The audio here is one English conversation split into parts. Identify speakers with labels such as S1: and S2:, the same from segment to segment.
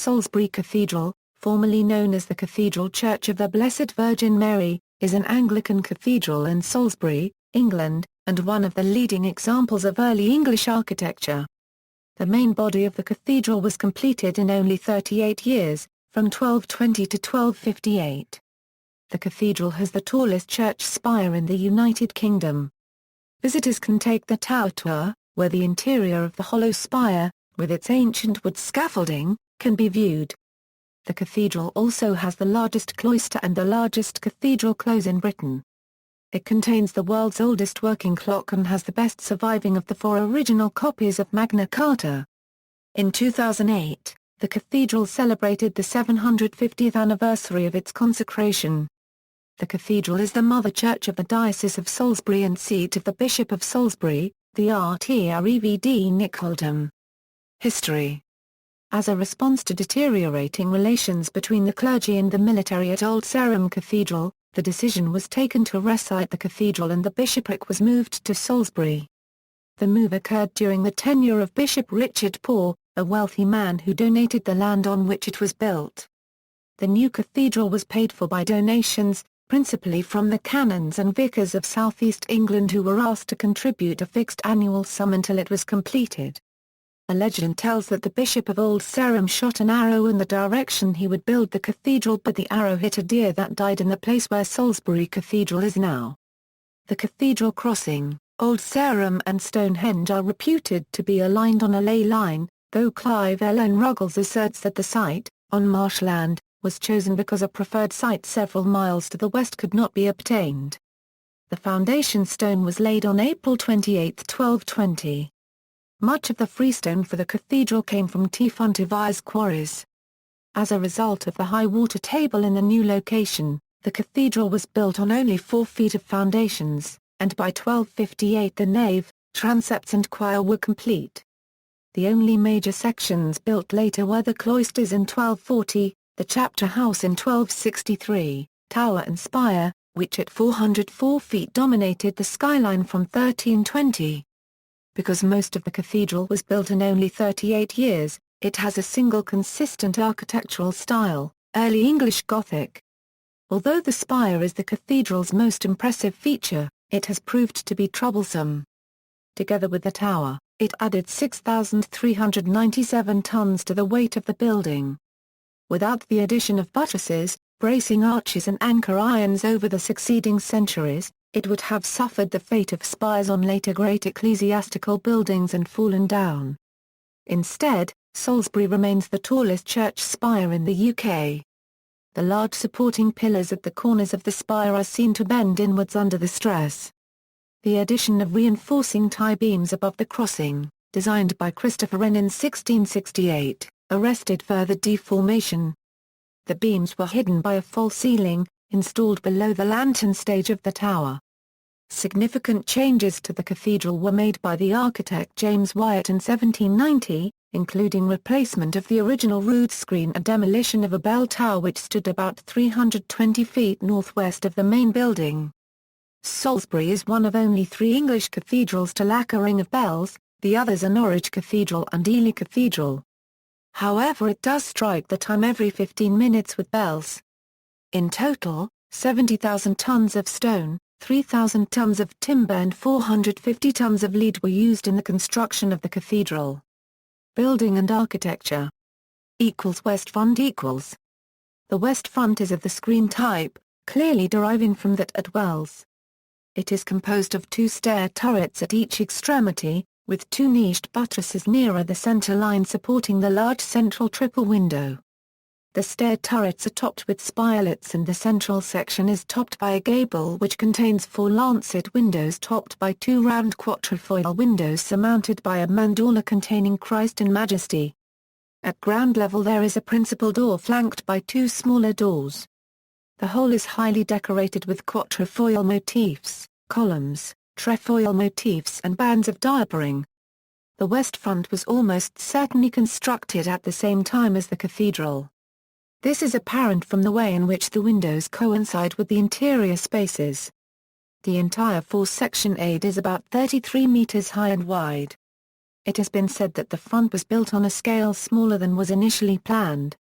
S1: Salisbury Cathedral, formerly known as the Cathedral Church of the Blessed Virgin Mary, is an Anglican cathedral in Salisbury, England, and one of the leading examples of early English architecture. The main body of the cathedral was completed in only 38 years, from 1220 to 1258. The cathedral has the tallest church spire in the United Kingdom. Visitors can take the tower tour, where the interior of the hollow spire, with its ancient wood scaffolding, can be viewed. The cathedral also has the largest cloister and the largest cathedral close in Britain. It contains the world's oldest working clock and has the best surviving of the 4 original copies of Magna Carta. In 2008, the cathedral celebrated the 750th anniversary of its consecration. The cathedral is the mother church of the Diocese of Salisbury and seat of the Bishop of Salisbury, the Rev. Nick Oldham. History. As a response to deteriorating relations between the clergy and the military at Old Sarum Cathedral, the decision was taken to resite the cathedral and the bishopric was moved to Salisbury. The move occurred during the tenure of Bishop Richard Poore, a wealthy man who donated the land on which it was built. The new cathedral was paid for by donations, principally from the canons and vicars of South East England who were asked to contribute a fixed annual sum until it was completed. A legend tells that the Bishop of Old Sarum shot an arrow in the direction he would build the cathedral, but the arrow hit a deer that died in the place where Salisbury Cathedral is now. The cathedral crossing, Old Sarum and Stonehenge are reputed to be aligned on a ley line, though Clive Ellen Ruggles asserts that the site, on marshland, was chosen because a preferred site several miles to the west could not be obtained. The foundation stone was laid on April 28, 1220. Much of the freestone for the cathedral came from T-Funtivires quarries. As a result of the high water table in the new location, the cathedral was built on only 4 feet of foundations, and by 1258 the nave, transepts and choir were complete. The only major sections built later were the cloisters in 1240, the chapter house in 1263, tower and spire, which at 404 feet dominated the skyline from 1320. Because most of the cathedral was built in only 38 years, it has a single consistent architectural style, Early English Gothic. Although the spire is the cathedral's most impressive feature, it has proved to be troublesome. Together with the tower, it added 6,397 tons to the weight of the building. Without the addition of buttresses, bracing arches and anchor irons over the succeeding centuries, it would have suffered the fate of spires on later great ecclesiastical buildings and fallen down. Instead, Salisbury remains the tallest church spire in the UK. The large supporting pillars at the corners of the spire are seen to bend inwards under the stress. The addition of reinforcing tie beams above the crossing, designed by Christopher Wren in 1668, arrested further deformation. The beams were hidden by a false ceiling, installed below the lantern stage of the tower. Significant changes to the cathedral were made by the architect James Wyatt in 1790, including replacement of the original rood screen and demolition of a bell tower which stood about 320 feet northwest of the main building. Salisbury is one of only 3 English cathedrals to lack a ring of bells, the others are Norwich Cathedral and Ely Cathedral. However, it does strike the time every 15 minutes with bells. In total, 70,000 tons of stone, 3,000 tons of timber and 450 tons of lead were used in the construction of the cathedral. Building and architecture. West front equals. The west front is of the screen type, clearly deriving from that at Wells. It is composed of 2 stair turrets at each extremity, with 2 niched buttresses nearer the center line supporting the large central triple window. The stair turrets are topped with spirelets and the central section is topped by a gable which contains 4 lancet windows topped by 2 round quatrefoil windows surmounted by a mandorla containing Christ in Majesty. At ground level there is a principal door flanked by 2 smaller doors. The whole is highly decorated with quatrefoil motifs, columns, trefoil motifs and bands of diapering. The west front was almost certainly constructed at the same time as the cathedral. This is apparent from the way in which the windows coincide with the interior spaces. The entire 4-section aid is about 33 meters high and wide. It has been said that the front was built on a scale smaller than was initially planned.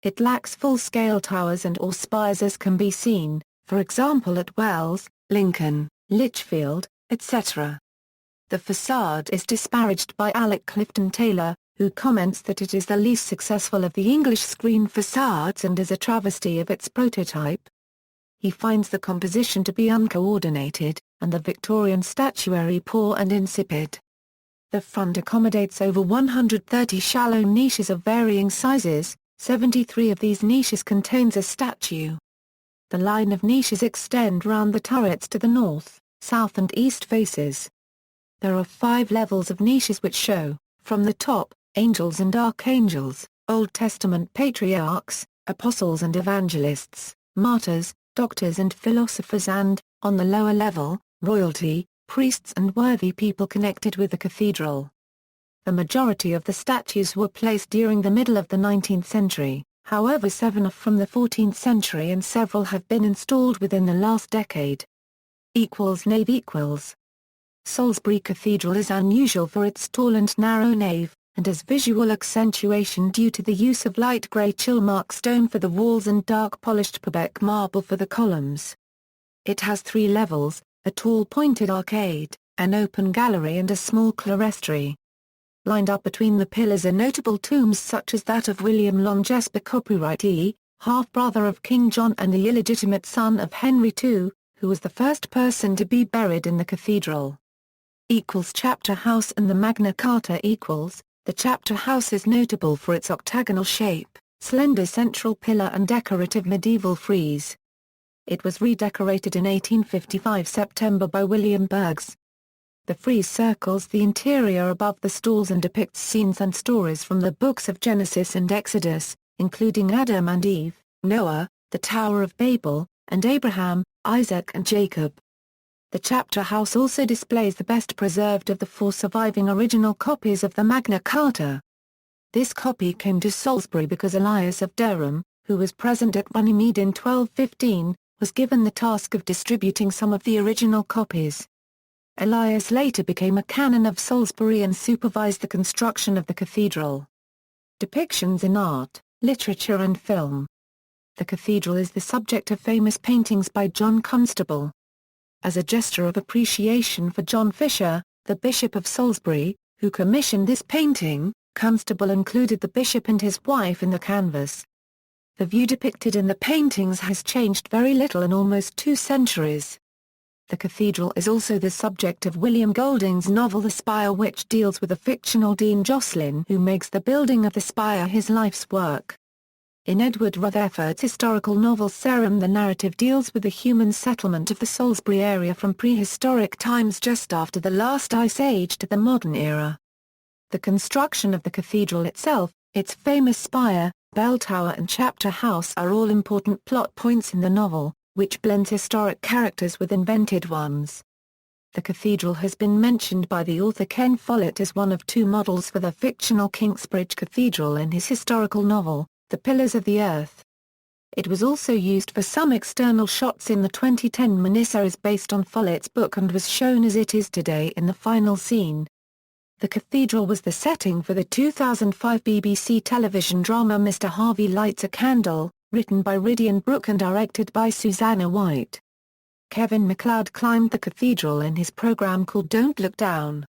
S1: It lacks full-scale towers and/or spires as can be seen, for example at Wells, Lincoln, Lichfield, etc. The facade is disparaged by Alec Clifton Taylor, who comments that it is the least successful of the English screen facades and is a travesty of its prototype. He finds the composition to be uncoordinated, and the Victorian statuary poor and insipid. The front accommodates over 130 shallow niches of varying sizes. 73 of these niches contains a statue. The line of niches extend round the turrets to the north, south and east faces. There are 5 levels of niches which show, from the top, angels and archangels, Old Testament patriarchs, apostles and evangelists, martyrs, doctors and philosophers and, on the lower level, royalty, priests and worthy people connected with the cathedral. The majority of the statues were placed during the middle of the 19th century, however 7 are from the 14th century and several have been installed within the last decade. Nave =. Salisbury Cathedral is unusual for its tall and narrow nave, and has visual accentuation due to the use of light grey Chilmark stone for the walls and dark polished Purbeck marble for the columns. It has 3 levels, a tall pointed arcade, an open gallery and a small clerestory. Lined up between the pillars are notable tombs such as that of William Longesper copyrightee, half-brother of King John and the illegitimate son of Henry II, who was the first person to be buried in the cathedral. Chapter House and the Magna Carta The chapter house is notable for its octagonal shape, slender central pillar and decorative medieval frieze. It was redecorated in 1855 September by William Bergs. The frieze circles the interior above the stalls and depicts scenes and stories from the books of Genesis and Exodus, including Adam and Eve, Noah, the Tower of Babel, and Abraham, Isaac and Jacob. The chapter house also displays the best preserved of the 4 surviving original copies of the Magna Carta. This copy came to Salisbury because Elias of Durham, who was present at Runnymede in 1215, was given the task of distributing some of the original copies. Elias later became a canon of Salisbury and supervised the construction of the cathedral. Depictions in art, literature and film. The cathedral is the subject of famous paintings by John Constable. As a gesture of appreciation for John Fisher, the Bishop of Salisbury, who commissioned this painting, Constable included the bishop and his wife in the canvas. The view depicted in the paintings has changed very little in almost 2 centuries. The cathedral is also the subject of William Golding's novel The Spire, which deals with a fictional Dean Jocelyn who makes the building of the spire his life's work. In Edward Rutherford's historical novel Sarum, the narrative deals with the human settlement of the Salisbury area from prehistoric times just after the last ice age to the modern era. The construction of the cathedral itself, its famous spire, bell tower and chapter house are all important plot points in the novel, which blends historic characters with invented ones. The cathedral has been mentioned by the author Ken Follett as one of 2 models for the fictional Kingsbridge Cathedral in his historical novel, The Pillars of the Earth. It was also used for some external shots in the 2010 miniseries based on Follett's book and was shown as it is today in the final scene. The cathedral was the setting for the 2005 BBC television drama Mr. Harvey Lights a Candle, written by Ridian Brooke and directed by Susanna White. Kevin MacLeod climbed the cathedral in his program called Don't Look Down,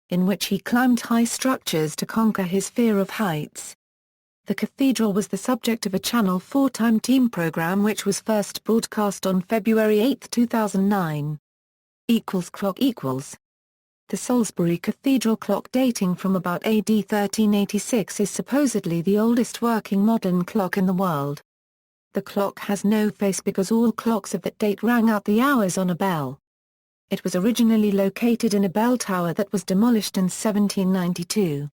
S1: in which he climbed high structures to conquer his fear of heights. The cathedral was the subject of a Channel 4 Time Team program which was first broadcast on February 8, 2009. Clock The Salisbury Cathedral clock, dating from about AD 1386, is supposedly the oldest working modern clock in the world. The clock has no face because all clocks of that date rang out the hours on a bell. It was originally located in a bell tower that was demolished in 1792.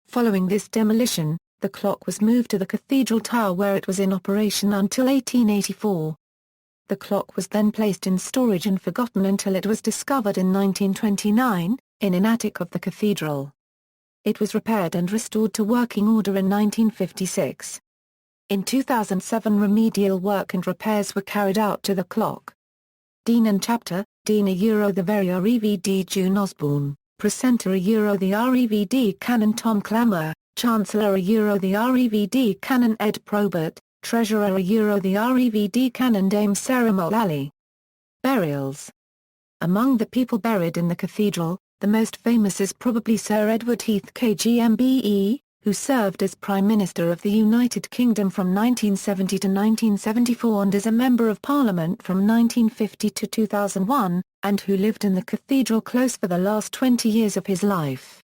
S1: Following this demolition, the clock was moved to the Cathedral Tower where it was in operation until 1884. The clock was then placed in storage and forgotten until it was discovered in 1929, in an attic of the cathedral. It was repaired and restored to working order in 1956. In 2007 remedial work and repairs were carried out to the clock. Dean and Chapter, Dean the Very REVD June Osborne. Precentor the REVD Canon Tom Clammer, Chancellor the REVD Canon Ed Probert, Treasurer the REVD Canon Dame Sarah Mullally. Burials. Among the people buried in the cathedral, the most famous is probably Sir Edward Heath KGMBE, who served as Prime Minister of the United Kingdom from 1970 to 1974 and as a Member of Parliament from 1950 to 2001, and who lived in the cathedral close for the last 20 years of his life.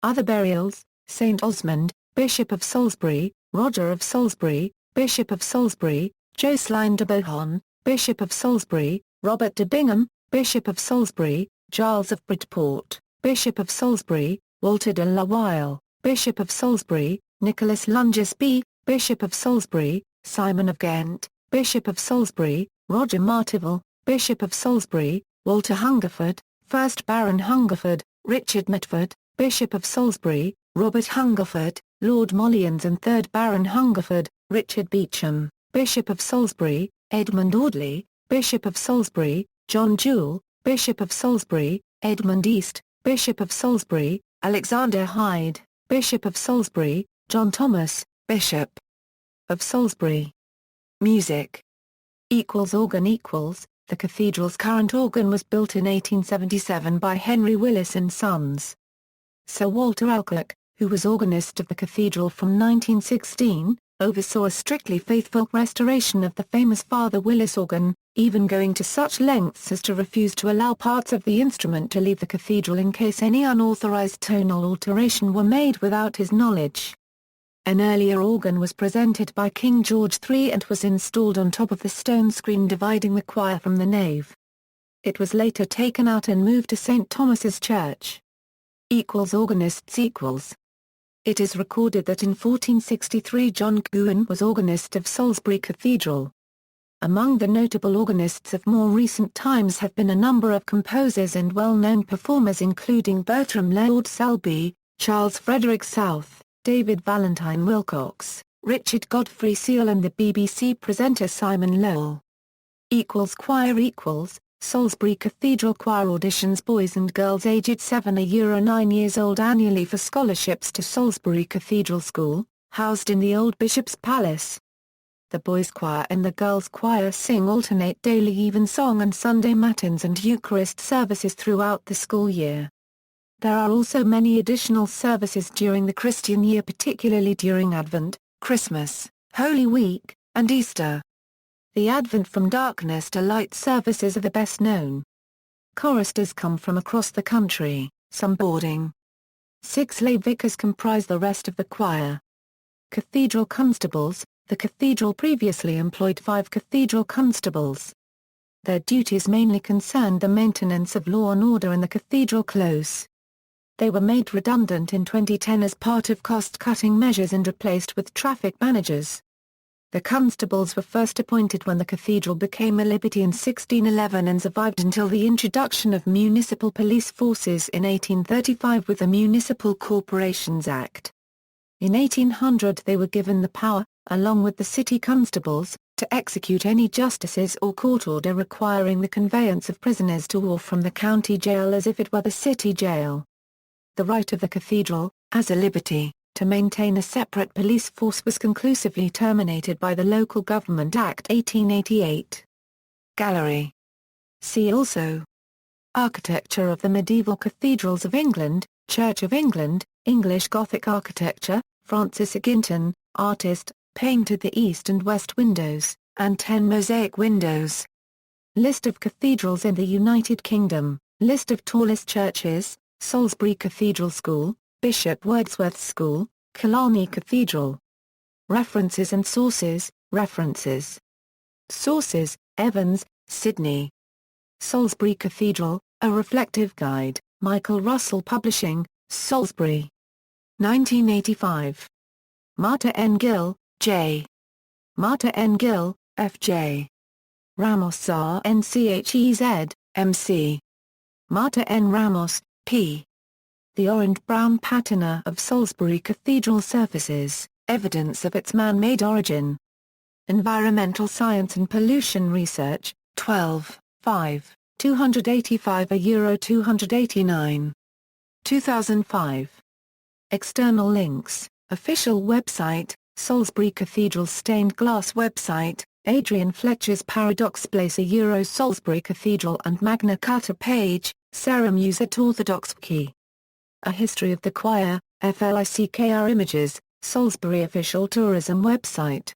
S1: Other burials: St. Osmond, Bishop of Salisbury, Roger of Salisbury, Bishop of Salisbury, Jocelyn de Bohun, Bishop of Salisbury, Robert de Bingham, Bishop of Salisbury, Giles of Bridport, Bishop of Salisbury, Walter de la Weil, Bishop of Salisbury, Nicholas Lungesby, Bishop of Salisbury, Simon of Ghent, Bishop of Salisbury, Roger Martival, Bishop of Salisbury, Walter Hungerford, 1st Baron Hungerford, Richard Mitford, Bishop of Salisbury, Robert Hungerford, Lord Mollyens and 3rd Baron Hungerford, Richard Beauchamp, Bishop of Salisbury, Edmund Audley, Bishop of Salisbury, John Jewell, Bishop of Salisbury, Edmund East, Bishop of Salisbury, Alexander Hyde, Bishop of Salisbury, John Thomas, Bishop of Salisbury. Music. Organ. The cathedral's current organ was built in 1877 by Henry Willis and Sons. Sir Walter Alcock, who was organist of the cathedral from 1916, oversaw a strictly faithful restoration of the famous Father Willis organ, even going to such lengths as to refuse to allow parts of the instrument to leave the cathedral in case any unauthorized tonal alteration were made without his knowledge. An earlier organ was presented by King George III and was installed on top of the stone screen dividing the choir from the nave. It was later taken out and moved to St. Thomas's Church. Organists. It is recorded that in 1463 John Gwyn was organist of Salisbury Cathedral. Among the notable organists of more recent times have been a number of composers and well-known performers including Bertram Lord Selby, Charles Frederick South, David Valentine Wilcox, Richard Godfrey Seal and the BBC presenter Simon Lowell. Choir. Salisbury Cathedral Choir auditions boys and girls aged 7 to 9 years old annually for scholarships to Salisbury Cathedral School, housed in the old Bishop's Palace. The boys' choir and the girls' choir sing alternate daily evensong and Sunday matins and Eucharist services throughout the school year. There are also many additional services during the Christian year, particularly during Advent, Christmas, Holy Week, and Easter. The Advent from Darkness to Light services are the best known. Choristers come from across the country, some boarding. 6 lay vicars comprise the rest of the choir. Cathedral constables. The cathedral previously employed 5 cathedral constables. Their duties mainly concerned the maintenance of law and order in the cathedral close. They were made redundant in 2010 as part of cost-cutting measures and replaced with traffic managers. The constables were first appointed when the cathedral became a liberty in 1611 and survived until the introduction of municipal police forces in 1835 with the Municipal Corporations Act. In 1800 they were given the power, along with the city constables, to execute any justices or court order requiring the conveyance of prisoners to or from the county jail as if it were the city jail. The right of the cathedral, as a liberty, to maintain a separate police force was conclusively terminated by the Local Government Act 1888. Gallery. See also: Architecture of the medieval cathedrals of England, Church of England, English Gothic architecture, Francis Eginton, artist, painted the east and west windows, and 10 mosaic windows. List of cathedrals in the United Kingdom, list of tallest churches, Salisbury Cathedral School, Bishop Wordsworth School, Killarney Cathedral. References and sources. References. Sources: Evans, Sidney. Salisbury Cathedral, A Reflective Guide, Michael Russell Publishing, Salisbury. 1985. Marta N. Gill, J. Marta N. Gill, F.J. Ramos R.N.C.H.E.Z., M.C. Marta N. Ramos, P. The orange-brown patina of Salisbury Cathedral surfaces, evidence of its man-made origin. Environmental Science and Pollution Research, 12, 5, 285 €289. 2005. External links, official website, Salisbury Cathedral stained glass website, Adrian Fletcher's Paradox Place Salisbury Cathedral and Magna Carta page, Ceremus et Orthodox Wiki. A history of the choir, FLICKR images, Salisbury official tourism website.